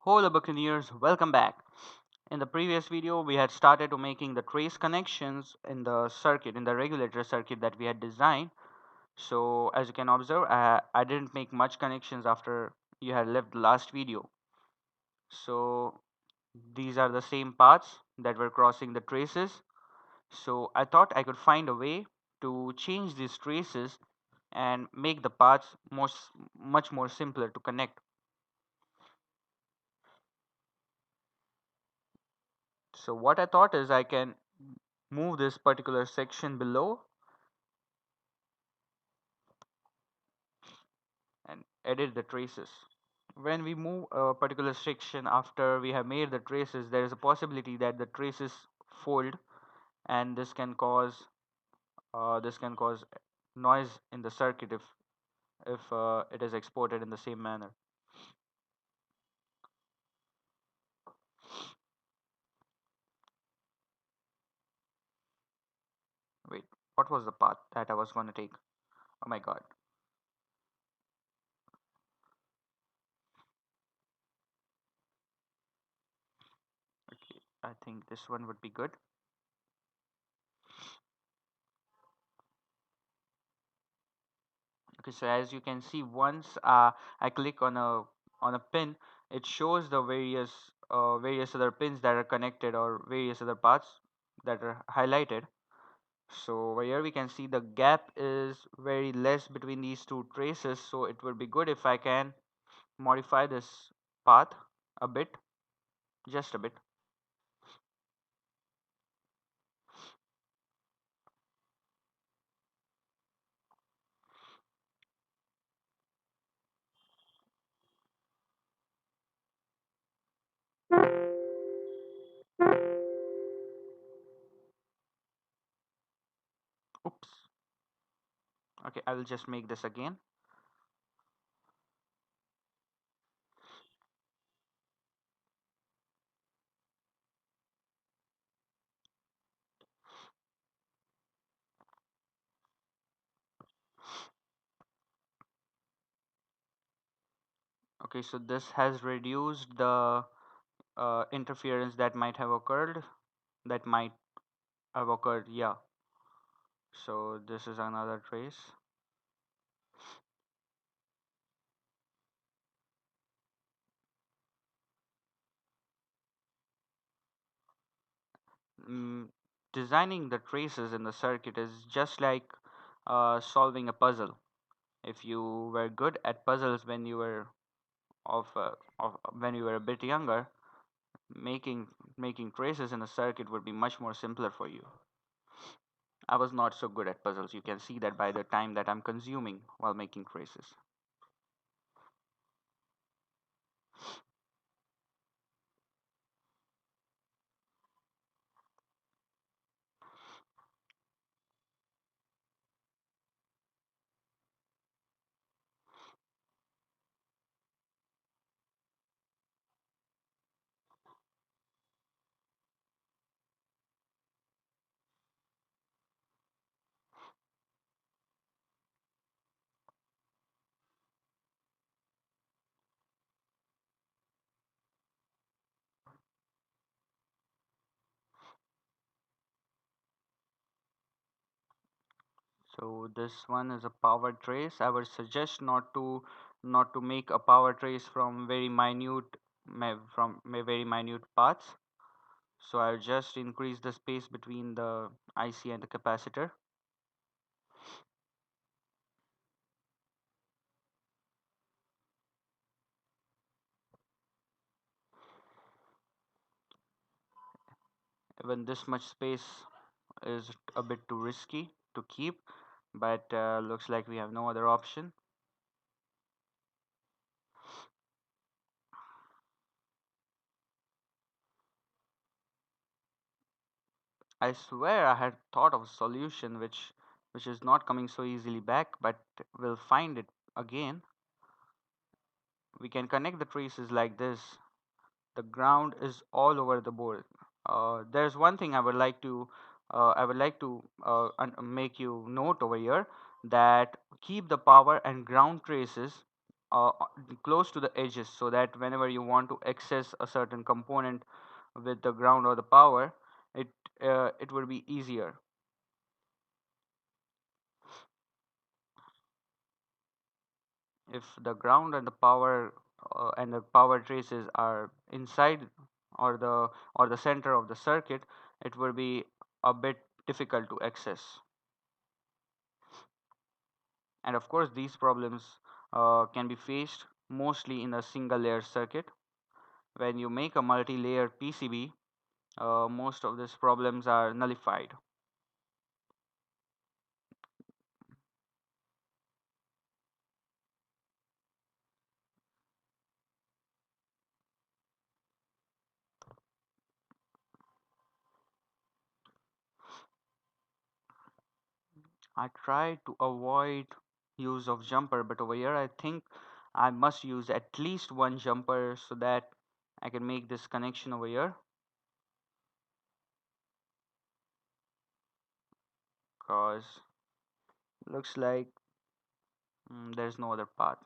Hello Buccaneers, welcome back. In the previous video, we had started to making the trace connections in the circuit, in the regulator circuit that we had designed. So as you can observe, I didn't make much connections after you had left the last video. So these are the same paths that were crossing the traces. So I thought I could find a way to change these traces and make the paths much more simpler to connect. So what I thought is I can move this particular section below and edit the traces. When we move a particular section after we have made the traces, there is a possibility that the traces fold, and this can cause noise in the circuit if it is exported in the same manner. Wait, what was the path that I was going to take? Oh my god. Okay, I think this one would be good. Okay, so as you can see, once I click on a pin, it shows the various other pins that are connected or various other paths that are highlighted. So over here we can see the gap is very less between these two traces. So it would be good if I can modify this path a bit, just a bit. Oops. Okay, I will just make this again. Okay, so this has reduced the interference that might have occurred. That might have occurred, yeah. So this is another trace. mm, Designing the traces in the circuit is just like solving a puzzle. If you were good at puzzles when you were when you were a bit younger, making making traces in a circuit would be much more simpler for you. I was not so good at puzzles. You can see that by the time that I'm consuming while making traces. So this one is a power trace. I would suggest not to make a power trace from very minute paths. So I'll just increase the space between the IC and the capacitor. Even this much space is a bit too risky to keep, but looks like we have no other option. I swear I had thought of a solution which is not coming so easily back, but we'll find it again. We can connect the traces like this. The ground is all over the board. There's one thing I would like to make you note over here, that keep the power and ground traces close to the edges, so that whenever you want to access a certain component with the ground or the power, it it would be easier. If the ground and the power traces are inside, or the center of the circuit, it will be a bit difficult to access. And of course, these problems can be faced mostly in a single layer circuit. When you make a multi-layer PCB, most of these problems are nullified. I try to avoid use of jumper, but over here I think I must use at least one jumper so that I can make this connection over here, because looks like there's no other path.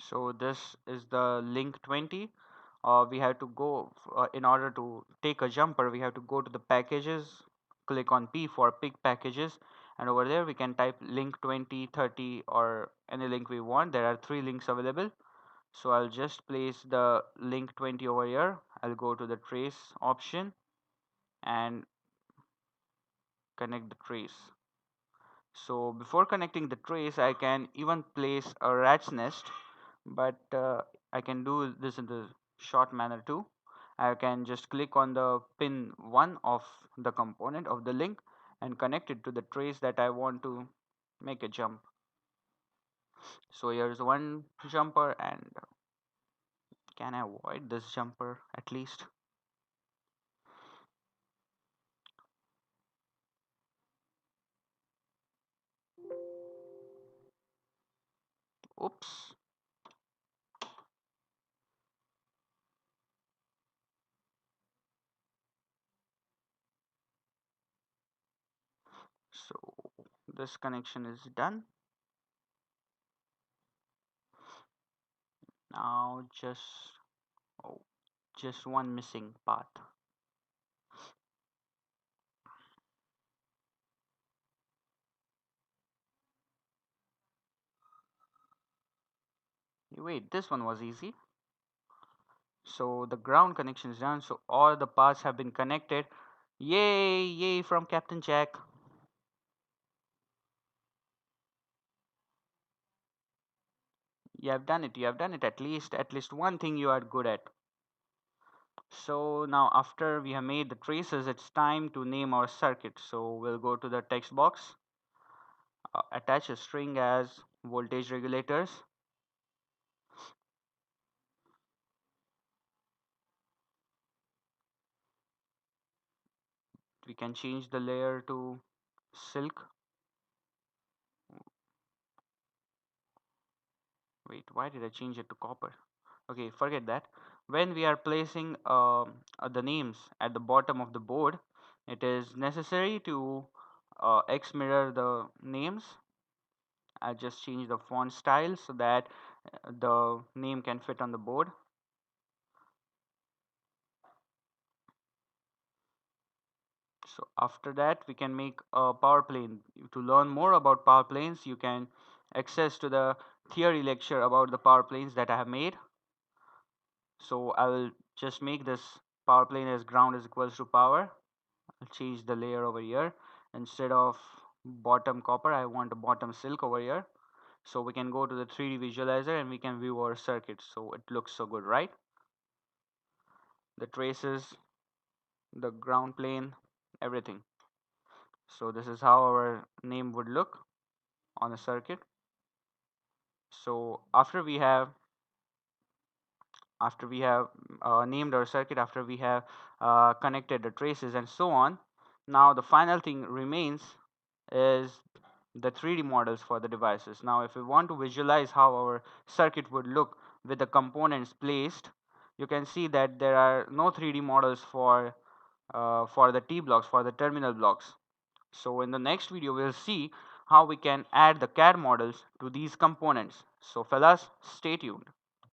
So this is the link 20. We have to go in order to take a jumper, we have to go to the packages, click on P for pick packages, and over there we can type link 20, 30, or any link we want. There are three links available. So I'll just place the link 20 over here. I'll go to the trace option and connect the trace. So before connecting the trace, I can even place a rat's nest, but I can do this in the short manner too. I can just click on the pin 1 of the component of the link and connect it to the trace that I want to make a jump. So here's one jumper, and can I avoid this jumper at least? Oops. So this connection is done. Now oh, just one missing path. Wait, this one was easy. So the ground connection is done. So all the paths have been connected. Yay, yay from Captain Jack. You have done it. You have done it. At least one thing you are good at. So now after we have made the traces, it's time to name our circuit. So we'll go to the text box, attach a string as voltage regulators. We can change the layer to silk. Wait, why did I change it to copper? Okay, forget that. When we are placing the names at the bottom of the board, it is necessary to X mirror the names. I just change the font style so that the name can fit on the board. So after that, we can make a power plane. To learn more about power planes, you can access to the theory lecture about the power planes that I have made. So I will just make this power plane as ground is equals to power. I'll change the layer over here. Instead of bottom copper, I want a bottom silk over here. So we can go to the 3D visualizer and we can view our circuit. So it looks so good, right? The traces, the ground plane, everything. So this is how our name would look on a circuit. So after we have named our circuit, after we have connected the traces and so on, now the final thing remains is the 3D models for the devices. Now if we want to visualize how our circuit would look with the components placed, you can see that there are no 3D models for the T blocks, for the terminal blocks. So in the next video we'll see how we can add the CAD models to these components. So fellas, stay tuned.